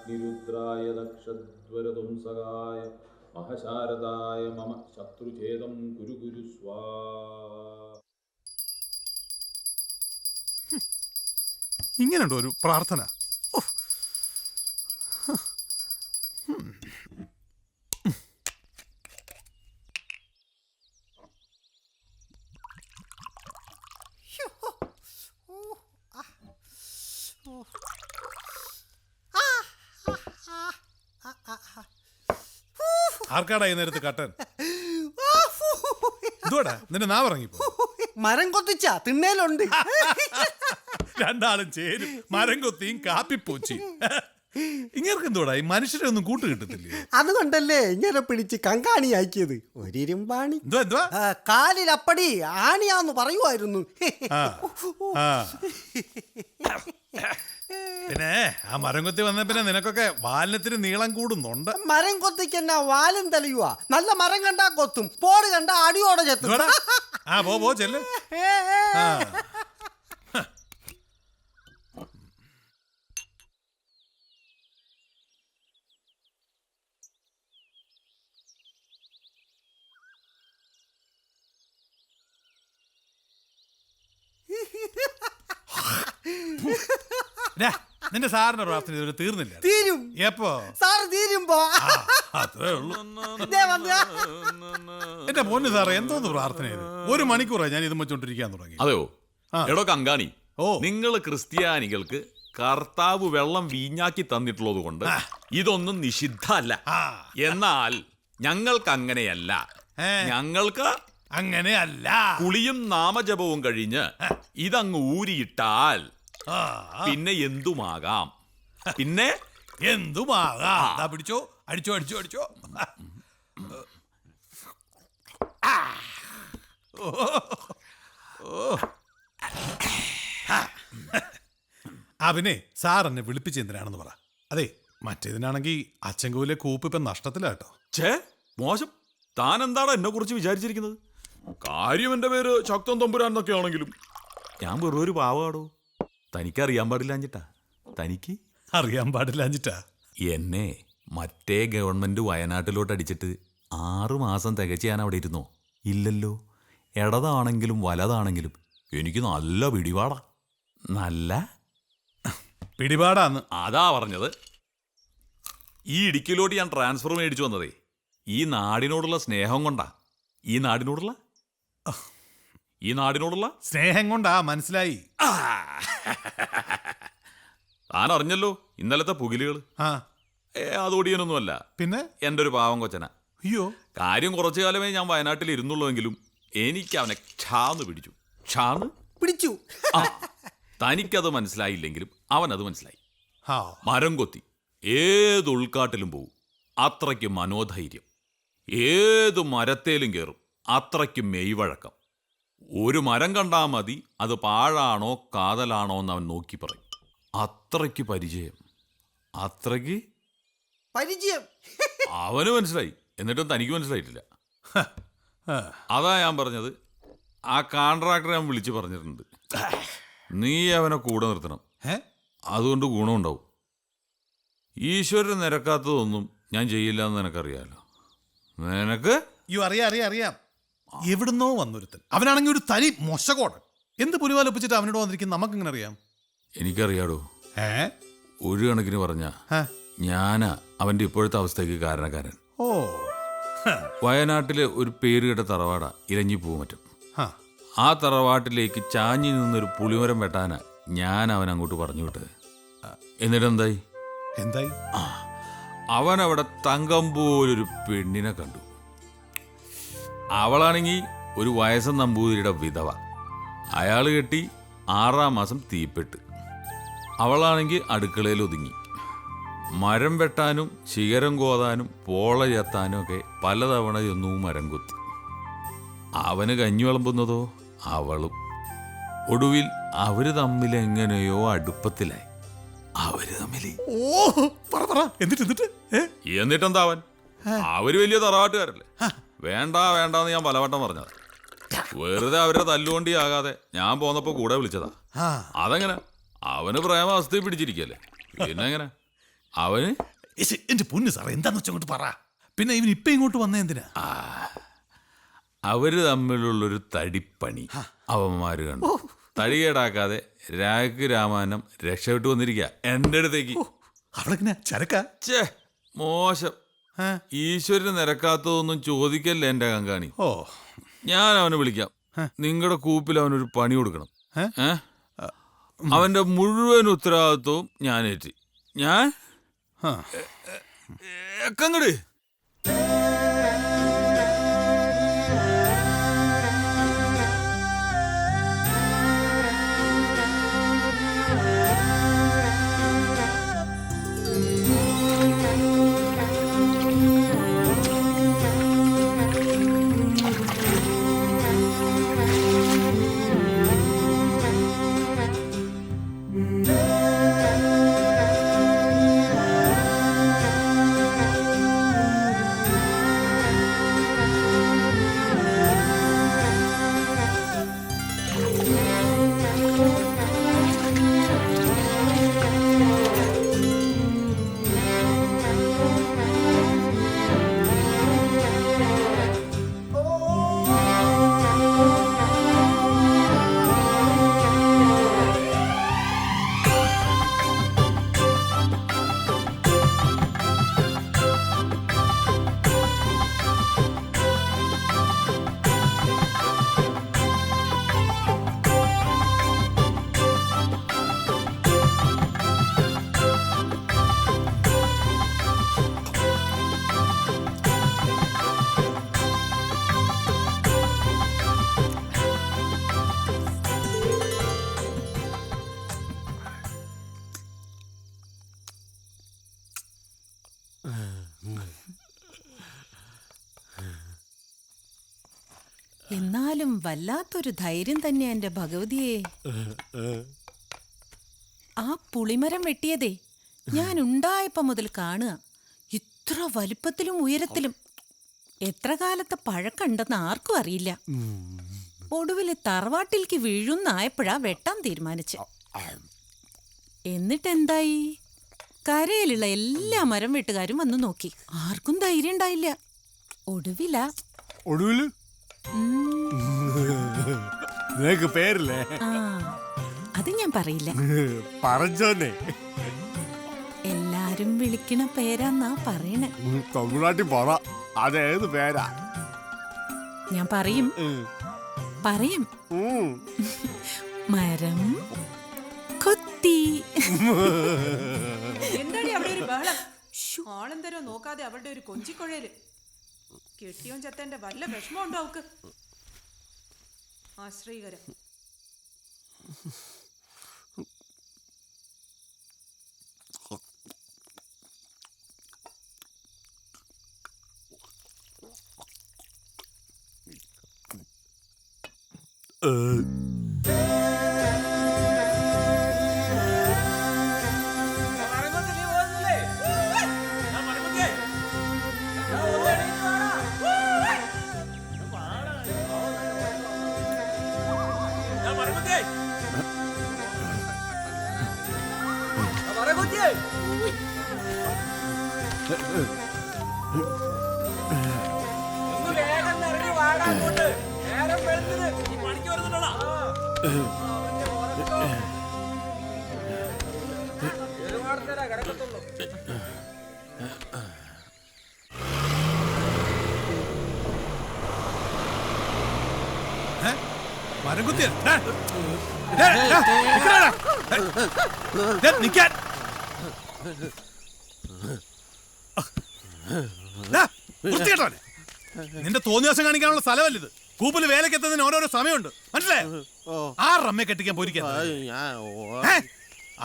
അഗ്നിരുദ്രായ ദക്ഷധ്വരതുംസകായ മഹശാരദായ മമ ശത്രുഛേദം കുരു കുരു സ്വാ. ഇങ്ങനെയുണ്ടോ ഒരു പ്രാർത്ഥന? ആർക്കാടാ ഈ നേരത്ത് കട്ടൻ? ഇതോടാ നിന്റെ നാവിറങ്ങിപ്പോ. മരം കൊത്തിച്ച തിണ്ണേലുണ്ട്. രണ്ടാളും ചേരും, മരം കൊത്തിയും കാപ്പിപ്പൂച്ചിയും. ഇങ്ങനെ എന്തോടാ ഈ മനുഷ്യരെ ഒന്നും കൂട്ട് കിട്ടത്തില്ലേ? അതുകൊണ്ടല്ലേ ഇങ്ങനെ പിടിച്ച് കങ്കാണിയാക്കിയത്. ഒരിരുമ്പാണി എന്തുവാ കാലിലപ്പടി ആണിയാന്ന് പറയുമായിരുന്നു. പിന്നെ ആ മരം കൊത്തി വന്ന പിന്നെ നിനക്കൊക്കെ വാലിനത്തിന് നീളം കൂടുന്നുണ്ട്. മരം കൊത്തിക്കെന്നാ വാലും തെളിയുവാ. നല്ല മരം കണ്ടാ കൊത്തും, പോട് കണ്ടാ അടിയോടെ ചെത്തും. പോ ചെല്ല്. നിന്റെ സാറിന്റെ പ്രാർത്ഥന ഇതുവരെ തീർന്നില്ല. തീരും. എപ്പോ സാറ് തീരുമ്പോ അത്രേ ഉള്ളൂ. എന്റെ പൊന്നു സാറേ, എന്തോന്ന് പ്രാർത്ഥന ഇത്? 1 മണിക്കൂറായി ഞാൻ ഇത് വെച്ചോണ്ടിരിക്കാൻ തുടങ്ങി. അതെയോ? എടോ കങ്കാണി, നിങ്ങൾ ക്രിസ്ത്യാനികൾക്ക് കർത്താവ് വെള്ളം വീഞ്ഞാക്കി തന്നിട്ടുള്ളത് കൊണ്ട് ഇതൊന്നും നിഷിദ്ധമല്ല. എന്നാൽ ഞങ്ങൾക്ക് അങ്ങനെയല്ല. ഞങ്ങൾക്ക് അങ്ങനെയല്ല. കുളിയും നാമജപവും കഴിഞ്ഞ് ഇതങ്ങ് ഊരിയിട്ടാൽ പിന്നെ എന്തുമാകാം. പിന്നെ എന്തുമാകാം. പിടിച്ചോ, അടിച്ചോ അടിച്ചോ അടിച്ചോ. പിന്നെ സാർ എന്നെ വിളിപ്പിച്ച് എന്തിനാണെന്ന് പറ. അതെ, മറ്റേതിനാണെങ്കിൽ അച്ചൻകോവിലെ കൂപ്പ് ഇപ്പം നഷ്ടത്തിലാട്ടോ. മോശം. താൻ എന്താണ് എന്നെ കുറിച്ച് വിചാരിച്ചിരിക്കുന്നത്? കാര്യം എന്റെ പേര് ശക്തൻ തമ്പുരാൻ എന്നൊക്കെ ആണെങ്കിലും ഞാൻ വെറും ഒരു പാവാടോ. തനിക്കറിയാൻ പാടില്ലാഞ്ഞിട്ടാ. തനിക്ക് അറിയാൻ പാടില്ലാഞ്ഞിട്ടാ എന്നെ മറ്റേ ഗവൺമെന്റ് വയനാട്ടിലോട്ട് അടിച്ചിട്ട് 6 മാസം തികച്ച് ഞാൻ അവിടെ ഇരുന്നോ? ഇല്ലല്ലോ. ഇടതാണെങ്കിലും വലതാണെങ്കിലും എനിക്ക് നല്ല പിടിപാടാ. നല്ല പിടിപാടാന്ന് അതാ പറഞ്ഞത്. ഈ ഇടുക്കിയിലോട്ട് ഞാൻ ട്രാൻസ്ഫർ മേടിച്ചു വന്നതേ ഈ നാടിനോടുള്ള സ്നേഹം കൊണ്ടാ. ഈ നാടിനോടുള്ള സ്നേഹം കൊണ്ടാ. മനസ്സിലായി. താൻ അറിഞ്ഞല്ലോ ഇന്നലത്തെ പുകിലുകൾ. അതോടിയനൊന്നുമല്ല, പിന്നെ എൻ്റെ ഒരു പാവം കൊച്ചന. അയ്യോ, കാര്യം കുറച്ചു കാലമേ ഞാൻ വയനാട്ടിൽ ഇരുന്നുള്ളൂവെങ്കിലും എനിക്ക് അവനെ ക്ഷാന്ന് പിടിച്ചു. തനിക്കത് മനസ്സിലായില്ലെങ്കിലും അവനത് മനസ്സിലായി. മരം കൊത്തി ഏത് ഉൾക്കാട്ടിലും പോവും, അത്രയ്ക്ക് മനോധൈര്യം. ഏത് മരത്തേലും കയറും, അത്രയ്ക്ക് മെയ്വഴക്കം. ഒരു മരം കണ്ടാൽ മതി അത് പാഴാണോ കാതലാണോ എന്ന് അവൻ നോക്കി പറയും. അത്രയ്ക്ക് പരിചയം. അവന് മനസ്സിലായി, എന്നിട്ടും തനിക്ക് മനസ്സിലായിട്ടില്ല. അതാ ഞാൻ പറഞ്ഞത്. ആ കോൺട്രാക്ടറെ ഞാൻ വിളിച്ച് പറഞ്ഞിട്ടുണ്ട്, നീ അവനെ കൂടെ നിർത്തണം. അതുകൊണ്ട് ഗുണമുണ്ടാവും. ഈശ്വരൻ നിരക്കാത്തതൊന്നും ഞാൻ ചെയ്യില്ല എന്ന് നിനക്കറിയാലോ. നിനക്ക് അറിയാം. എവിടുന്നോ വന്നൊരുത്തൻ. അവനാണെങ്കിൽ ഒരു തനി മൊശകോടൻ. എന്ത് പുലിവാലൊപ്പിച്ചിട്ട് അവനോട് വന്നിരിക്കും നമുക്കിങ്ങനെ അറിയാം. എനിക്കറിയാടോ. ഒരു കണക്കിന് പറഞ്ഞ ഞാനാ അവന്റെ ഇപ്പോഴത്തെ അവസ്ഥയ്ക്ക് കാരണക്കാരൻ. വയനാട്ടിലെ ഒരു പേരുകേട്ട തറവാടാ ഇലഞ്ഞിപ്പൂ മറ്റും. ആ തറവാട്ടിലേക്ക് ചാഞ്ഞി നിന്നൊരു പുളിമരം വെട്ടാനാ ഞാൻ അവൻ അങ്ങോട്ട് പറഞ്ഞു വിട്ടത്. എന്നിട്ടെന്തായി? അവനവിടെ തങ്കം പോലൊരു പെണ്ണിനെ കണ്ടു. അവളാണെങ്കിൽ ഒരു വയസ്സൻ നമ്പൂതിരിയുടെ വിധവ. അയാൾ കെട്ടി 6-ാം മാസം തീപ്പെട്ട്. അവളാണെങ്കിൽ അടുക്കളയിൽ ഒതുങ്ങി. മരം വെട്ടാനും ശിഖരം കോതാനും പോള ചെത്താനും ഒക്കെ പലതവണ ചെന്നു മരം കൊത്തി. അവന് കഞ്ഞി വിളമ്പുന്നതോ അവളും. ഒടുവിൽ അവര് തമ്മിൽ എങ്ങനെയോ അടുപ്പത്തിലായി. എന്നിട്ടെന്താവൻ? അവര് വലിയ തറവാട്ടുകാരല്ലേ. വേണ്ടാന്ന് ഞാൻ പലവട്ടം പറഞ്ഞതാ. വെറുതെ അവരുടെ തല്ലുകൊണ്ടിയാകാതെ ഞാൻ പോന്നപ്പോ കൂടെ വിളിച്ചതാ. അതെങ്ങനെ? അവന് പ്രേമാവസ്ഥയിൽ പിടിച്ചിരിക്കല്ലേ, പിന്നെ എങ്ങനെ? അവന് എന്റെ പൊന്ന് സാറേ എന്താന്ന് വെച്ചാൽ അങ്ങോട്ട് പറ. പിന്നെ ഇവൻ ഇപ്പൊ ഇങ്ങോട്ട് വന്നേ എന്തിനാ? അവര് തമ്മിലുള്ളൊരു തടിപ്പണി അവന്മാര് കണ്ടു. തടികേടാക്കാതെ രാമാനം രക്ഷപ്പെട്ടു വന്നിരിക്കുക എൻ്റെ അടുത്തേക്ക്. അവളെങ്ങനെ ചരക്ക? ഛേ, മോശം. ഈശ്വരന് നിരക്കാത്തതൊന്നും ചോദിക്കല്ലേ എൻ്റെ കങ്കാണി. ഞാൻ അവനെ വിളിക്കാം. നിങ്ങളുടെ കൂപ്പിൽ അവനൊരു പണി കൊടുക്കണം. അവന്റെ മുഴുവൻ ഉത്തരവാദിത്വവും ഞാൻ ഏറ്റി. ഞാൻ കങ്ങട് എന്നാലും വല്ലാത്തൊരു ധൈര്യം തന്നെ എന്റെ ഭഗവതിയെ. ആ പുളിമരം വെട്ടിയതേ ഞാൻ ഉണ്ടായപ്പോ മുതൽ കാണുക. ഇത്ര വലിപ്പത്തിലും ഉയരത്തിലും എത്ര കാലത്തെ പഴക്കണ്ടെന്ന് ആർക്കും അറിയില്ല. ഒടുവില് തറവാട്ടിലേക്ക് വീഴുന്നായപ്പോഴാ വെട്ടാൻ തീരുമാനിച്ച്. എന്നിട്ടെന്തായി? കരയിലുള്ള എല്ലാ മരം വെട്ടുകാരും വന്നു നോക്കി. ആർക്കും ധൈര്യം ഉണ്ടായില്ല. ഒടുവില് നിനക്ക് പേരില്ലേ? അത് ഞാൻ പറയില്ല. പറഞ്ഞോന്നെ. എല്ലാരും വിളിക്കണ പേരാന്നാ പറയണേ. തമിഴ്നാട്ടിൽ പറ, അതേത് പേരാ? ഞാൻ പറയും. മരം കൊത്തി. എന്താടി അവിടെ ഒരു ബഹളം? ആളെന്തരോ നോക്കാതെ അവളുടെ ഒരു കൊഞ്ചിക്കൊഴയില്. കെട്ടിയോൻ ചത്തന്റെ വല്ല വിഷമമുണ്ടോ അവക്ക്? ആശ്രയികരം. മരം കുത്തിയ നിന്റെ തോന്നിയാസം കാണിക്കാനുള്ള സ്ഥലമല്ലിത്. കൂപ്പില് വേലക്ക് എത്തുന്നതിന് ഓരോരോ സമയമുണ്ട്, മനസ്സിലായോ? ആ റമ്മയെ കെട്ടിക്കാൻ പോയിരിക്കാൻ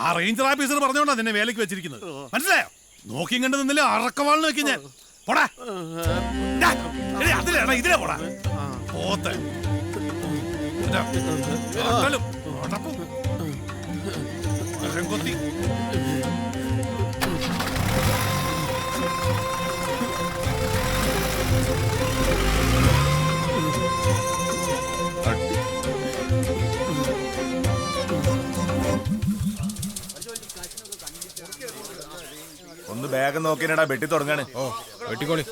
ആ റേഞ്ചർ ഓഫീസർ പറഞ്ഞോണ്ടാ നിന്നെ വേലക്ക് വെച്ചിരിക്കുന്നത്, മനസ്സിലായോ? നോക്കിയും കണ്ടു നിന്നില്ല അറക്കവാളിന് വെക്കും ഞാൻ. പോടാ അതിലേടാ, ഇതിലേ പോടാ പോത്തെ. കൊത്തി ഒന്ന് വേഗം നോക്കിനടാ വെട്ടി തുടങ്ങാണ്. വെട്ടിക്കോളി.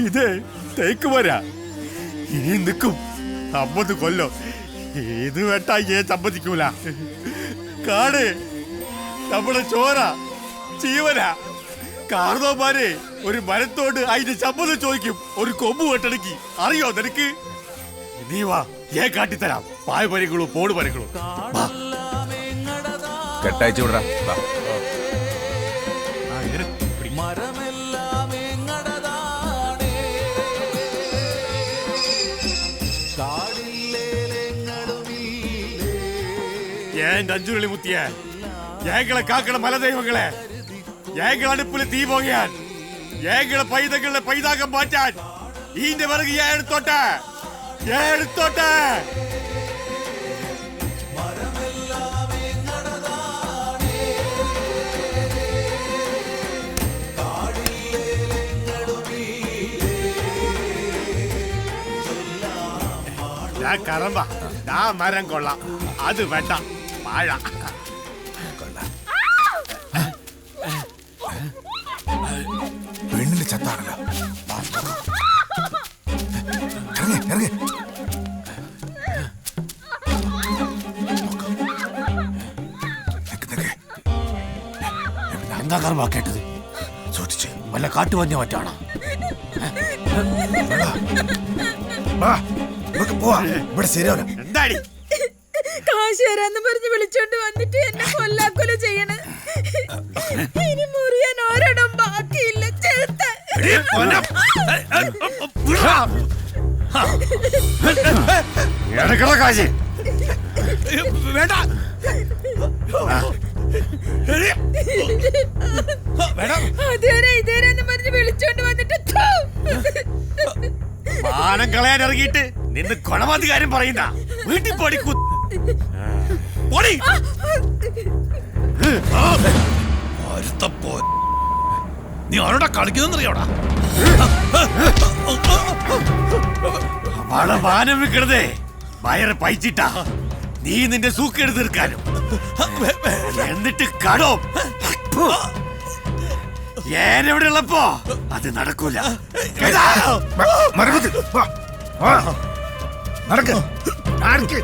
ഇത് തേക്ക് പോരാ, ഇനി നിൽക്കും 50 കൊല്ലം. ഇത് വെട്ടാ സമ്മതിക്കൂല. കാട് നമ്മുടെ ചോര ജീവന. കാർന്നോമാരെ ഒരു മരത്തോട് അതിന്റെ ശബ്ദം ചോദിക്കും, ഒരു കൊമ്പ് വെട്ടണക്കി. അറിയോ നിനക്ക്? നീ വാ, കാട്ടിത്തരാം. പായ പരങ്ങളോ പോട് പരങ്ങളോ കെട്ടയച്ചു വിടറാ. അഞ്ചുരുളി മുത്തിയ ഏകളെ കാക്കണ മലദൈവങ്ങളെ, ഏകൾ അടുപ്പില് തീ പോകാൻ, ഏകളെ പൈതകളുടെ പൈതാകം മാറ്റാൻ ഈന്റെ പിറകെ എടുത്തോട്ടെ, എടുത്തോട്ടെ. ഞാൻ കറമ്പ, ഞാൻ മരം കൊള്ളാം, അത് വേണ്ട വാഴ. പെണ്ണിന്റെ ചത്താണല്ലോ. ഇറങ്ങി എന്താ കർമ്മ കേട്ടത്? സൂക്ഷിച്ച്, വല്ല കാട്ടുവഞ്ഞ മറ്റാണോ? ഇവിടെ ശരിയാവില്ല. എന്താടി കാശ് തരാന്ന് പറഞ്ഞ് വിളിച്ചോണ്ട് വന്നിട്ട് എന്നെ കൊല്ലാക്കൊല ചെയ്യണ. ഇനി മുറിയാൻ ഒരിടം ബാക്കിയില്ല. ചെറുത്ത കാശ് വേണ്ട. അതുവരെ ഇതേരെന്ന് പറഞ്ഞ് വിളിച്ചോണ്ട് വന്നിട്ട് മാനം കളയാൻ ഇറങ്ങിയിട്ട് നിന്ന് കൊലപാതകാര്യം പറയുന്ന വീട്ടിൽ പഠിക്കൂ. നീ ആരോടാ കളിക്കുന്നറിയോടാ? മാനം വിൽക്കണതേ വയറ് പൈച്ചിട്ടാ. നീ നിന്റെ സൂക്കെടുത്ത് തീർക്കാനും എന്നിട്ട് കടോ ഏനെവിടെ ഉള്ളപ്പോ അത് നടക്കൂല. നടക്ക്.